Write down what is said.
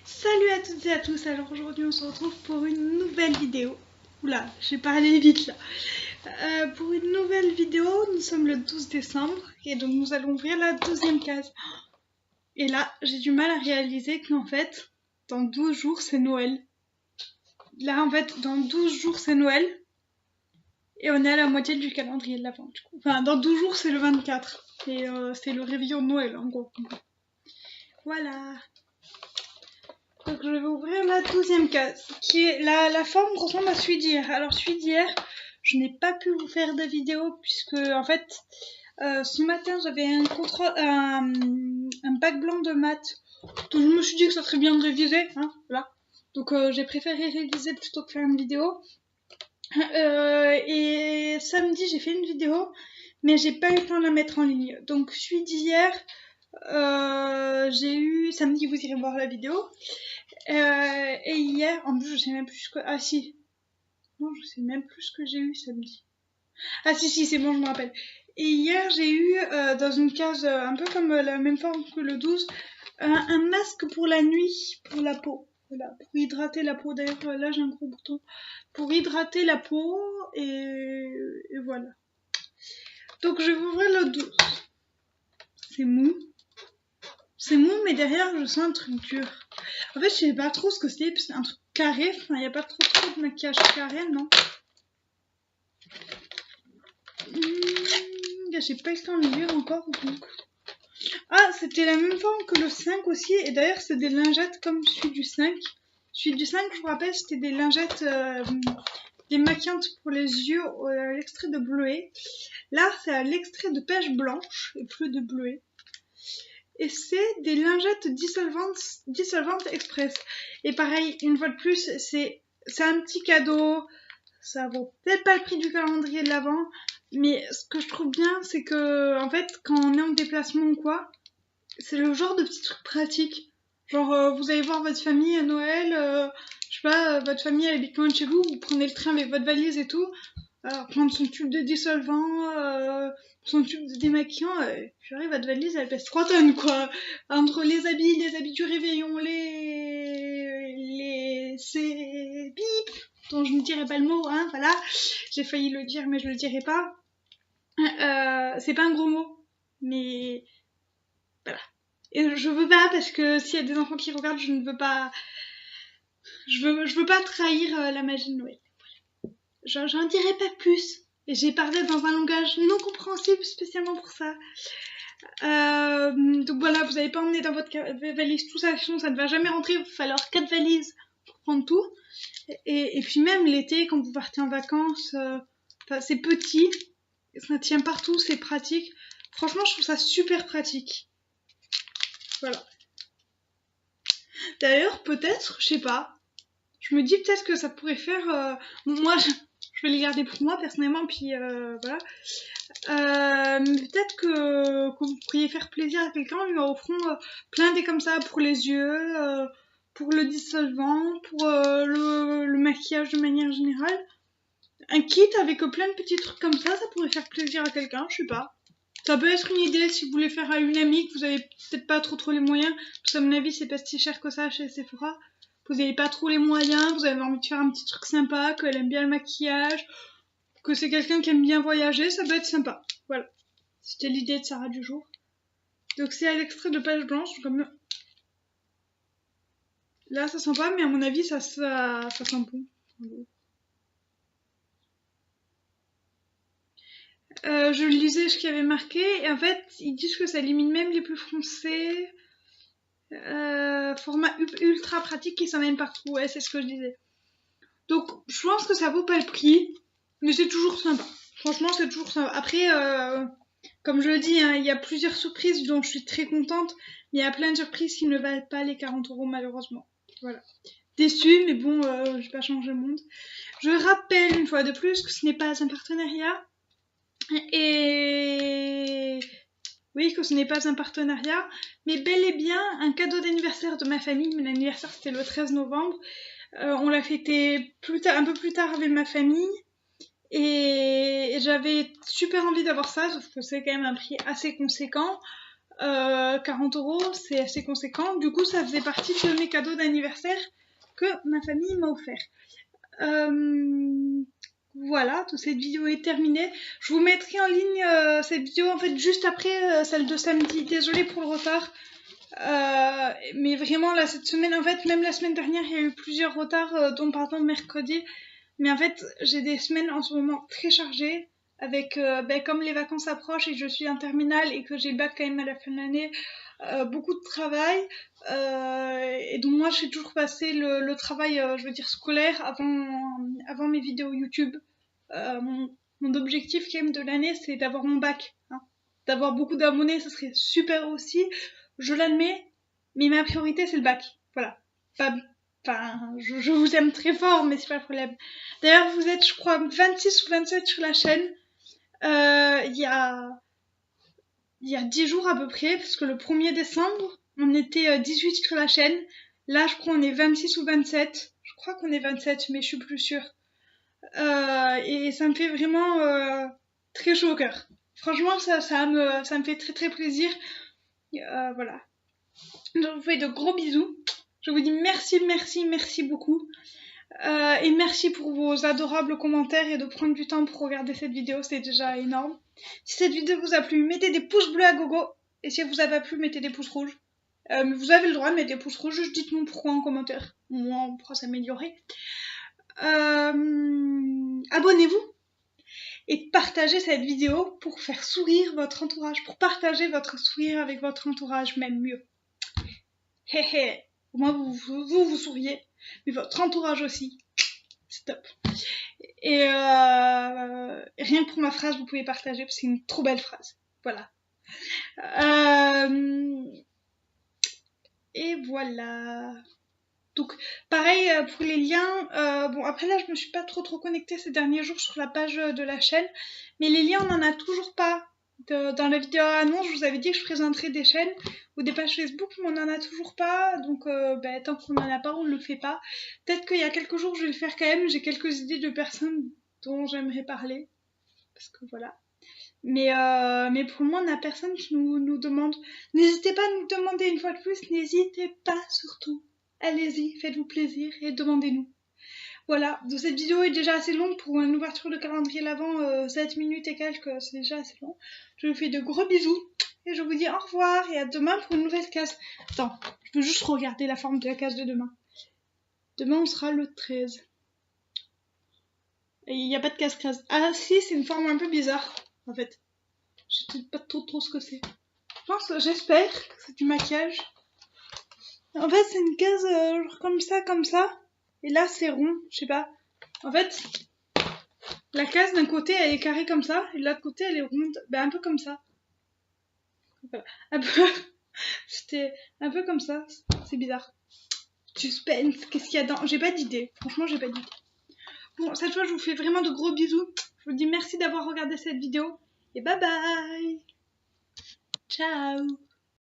Salut à toutes et à tous, alors aujourd'hui on se retrouve pour une nouvelle vidéo. Oula, j'ai parlé vite là. Pour une nouvelle vidéo, nous sommes le 12 décembre et donc nous allons ouvrir la 12e case. Et là, j'ai du mal à réaliser qu'en fait, dans 12 jours c'est Noël. Là en fait, dans 12 jours c'est Noël et on est à la moitié du calendrier de l'Avent du coup. Enfin, dans 12 jours c'est le 24 et c'est le réveillon de Noël en gros. Voilà. Donc je vais ouvrir la 12e case, qui est la forme ressemble à celui d'hier. Alors celui d'hier, je n'ai pas pu vous faire de vidéo puisque en fait ce matin j'avais un bac blanc de maths, donc je me suis dit que ça serait bien de réviser, hein, voilà. Donc j'ai préféré réviser plutôt que faire une vidéo. Et samedi j'ai fait une vidéo, mais j'ai pas eu le temps de la mettre en ligne. Donc celui d'hier, j'ai eu samedi, vous irez voir la vidéo. Et hier, en plus je sais même plus ce que... Ah si, non je sais même plus ce que j'ai eu samedi. Ah si, c'est bon, je me rappelle. Et hier j'ai eu dans une case un peu comme la même forme que le 12, un masque pour la nuit, pour la peau. Voilà, pour hydrater la peau. D'ailleurs là j'ai un gros bouton. Pour hydrater la peau et voilà. Donc je vais ouvrir le 12. C'est mou. C'est mou mais derrière je sens un truc dur. En fait je sais pas trop ce que c'est, c'est un truc carré, enfin il n'y a pas trop de maquillage carré, non. J'ai pas eu le temps de lire encore donc. Ah, c'était la même forme que le 5 aussi, et d'ailleurs c'est des lingettes comme celui du 5. Celui du 5, je vous rappelle, c'était des lingettes démaquillantes pour les yeux à l'extrait de bleuet. Là c'est à l'extrait de pêche blanche et plus de bleuet. Et c'est des lingettes dissolvantes express. Et pareil, une fois de plus, c'est un petit cadeau. Ça vaut peut-être pas le prix du calendrier de l'Avent, mais ce que je trouve bien, c'est que en fait, quand on est en déplacement ou quoi, c'est le genre de petits trucs pratiques. Genre, vous allez voir votre famille à Noël, je sais pas, votre famille elle habite loin de chez vous, vous prenez le train avec votre valise et tout. Alors, prendre son tube de dissolvant, son tube de démaquillant, purée, votre valise elle pèse 3 tonnes quoi. Entre les habits du réveillon, c'est bip, dont je ne dirai pas le mot, hein, voilà. J'ai failli le dire, mais je le dirai pas. C'est pas un gros mot, mais voilà. Et je veux pas, parce que s'il y a des enfants qui regardent, je ne veux pas. Je veux pas trahir la magie de Noël. J'en dirai pas plus. Et j'ai parlé dans un langage non compréhensible spécialement pour ça. Donc voilà, vous n'allez pas emmener dans votre valise tout ça, sinon ça ne va jamais rentrer. Il va falloir 4 valises pour prendre tout. Et puis même l'été, quand vous partez en vacances, c'est petit, ça tient partout, c'est pratique. Franchement, je trouve ça super pratique. Voilà. D'ailleurs, peut-être, je sais pas, je me dis peut-être que ça pourrait faire... moi, je vais les garder pour moi personnellement, puis voilà. Mais peut-être que vous pourriez faire plaisir à quelqu'un en lui offrant plein des comme ça pour les yeux, pour le dissolvant, pour le maquillage de manière générale. Un kit avec plein de petits trucs comme ça pourrait faire plaisir à quelqu'un, je sais pas. Ça peut être une idée si vous voulez faire à une amie que vous avez peut-être pas trop les moyens, parce qu'à mon avis c'est pas si cher que ça chez Sephora. Vous avez pas trop les moyens, vous avez envie de faire un petit truc sympa, qu'elle aime bien le maquillage, que c'est quelqu'un qui aime bien voyager, ça peut être sympa. Voilà. C'était l'idée de Sarah du jour. Donc c'est à l'extrait de page blanche, comme là ça sent pas, mais à mon avis ça sent bon. Je lisais ce qu'il y avait marqué, et en fait ils disent que ça élimine même les plus foncés. Format ultra pratique qui s'emmène partout, ouais c'est ce que je disais. Donc je pense que ça vaut pas le prix, mais c'est toujours sympa. Franchement c'est toujours sympa. Après comme je le dis, hein, il y a plusieurs surprises dont je suis très contente, mais il y a plein de surprises qui ne valent pas les 40 € malheureusement. Voilà. Déçue, mais bon, je vais pas changer le monde. Je rappelle une fois de plus que ce n'est pas un partenariat. Et oui, que ce n'est pas un partenariat, mais bel et bien un cadeau d'anniversaire de ma famille. Mon anniversaire c'était le 13 novembre. On l'a fêté un peu plus tard avec ma famille. Et j'avais super envie d'avoir ça, sauf que c'est quand même un prix assez conséquent. 40 €, c'est assez conséquent. Du coup, ça faisait partie de mes cadeaux d'anniversaire que ma famille m'a offert. Voilà, toute cette vidéo est terminée. Je vous mettrai en ligne cette vidéo en fait juste après celle de samedi. Désolée pour le retard. Mais vraiment là cette semaine, en fait même la semaine dernière il y a eu plusieurs retards, dont par exemple mercredi. Mais en fait j'ai des semaines en ce moment très chargées avec comme les vacances approchent et que je suis en terminale et que j'ai le bac quand même à la fin de l'année, beaucoup de travail, et donc moi je fais toujours passer le travail, je veux dire scolaire, avant mes vidéos YouTube. Mon objectif quand même de l'année c'est d'avoir mon bac, hein. D'avoir beaucoup d'abonnés ça serait super aussi, je l'admets, mais ma priorité c'est le bac, voilà. Enfin, je vous aime très fort, mais c'est pas le problème. D'ailleurs, vous êtes, je crois, 26 ou 27 sur la chaîne. Il y a 10 jours à peu près, parce que le 1er décembre, on était 18 sur la chaîne. Là, je crois qu'on est 26 ou 27. Je crois qu'on est 27, mais je suis plus sûre. Et ça me fait vraiment très chaud au cœur. Franchement, ça me fait très très plaisir. Voilà. Donc, je vous fais de gros bisous. Je vous dis merci beaucoup. Et merci pour vos adorables commentaires et de prendre du temps pour regarder cette vidéo, c'est déjà énorme. Si cette vidéo vous a plu, mettez des pouces bleus à gogo. Et si elle vous a pas plu, mettez des pouces rouges. Mais vous avez le droit de mettre des pouces rouges, juste dites-nous pourquoi en commentaire. Moi, on pourra s'améliorer. Abonnez-vous et partagez cette vidéo pour faire sourire votre entourage, pour partager votre sourire avec votre entourage, même mieux. Hé hé, au moins vous souriez, mais votre entourage aussi. C'est top. Et rien que pour ma phrase, vous pouvez partager parce que c'est une trop belle phrase. Voilà. Et voilà. Donc, pareil pour les liens. Bon, après là, je me suis pas trop connectée ces derniers jours sur la page de la chaîne. Mais les liens, on n'en a toujours pas. Dans la vidéo annonce, je vous avais dit que je présenterais des chaînes ou des pages Facebook, mais on n'en a toujours pas. Donc, tant qu'on n'en a pas, on ne le fait pas. Peut-être qu'il y a quelques jours, je vais le faire quand même. J'ai quelques idées de personnes dont j'aimerais parler. Parce que voilà. Mais pour le moment, on n'a personne qui nous demande. N'hésitez pas à nous demander une fois de plus. N'hésitez pas surtout. Allez-y, faites-vous plaisir et demandez-nous. Voilà, donc cette vidéo est déjà assez longue pour une ouverture de calendrier l'avant, 7 minutes et quelques, c'est déjà assez long. Je vous fais de gros bisous et je vous dis au revoir et à demain pour une nouvelle case. Attends, je peux juste regarder la forme de la case de demain. Demain on sera le 13. Et il n'y a pas de case. Ah si, c'est une forme un peu bizarre en fait. Je sais pas trop ce que c'est. J'espère que c'est du maquillage. En fait c'est une case genre comme ça. Et là, c'est rond, je sais pas. En fait, la case d'un côté, elle est carrée comme ça, et de l'autre côté, elle est ronde. Ben, un peu comme ça. Voilà. Un peu... C'était un peu comme ça. C'est bizarre. Suspense. Qu'est-ce qu'il y a dedans? J'ai pas d'idée. Franchement, j'ai pas d'idée. Bon, cette fois, je vous fais vraiment de gros bisous. Je vous dis merci d'avoir regardé cette vidéo. Et bye bye. Ciao.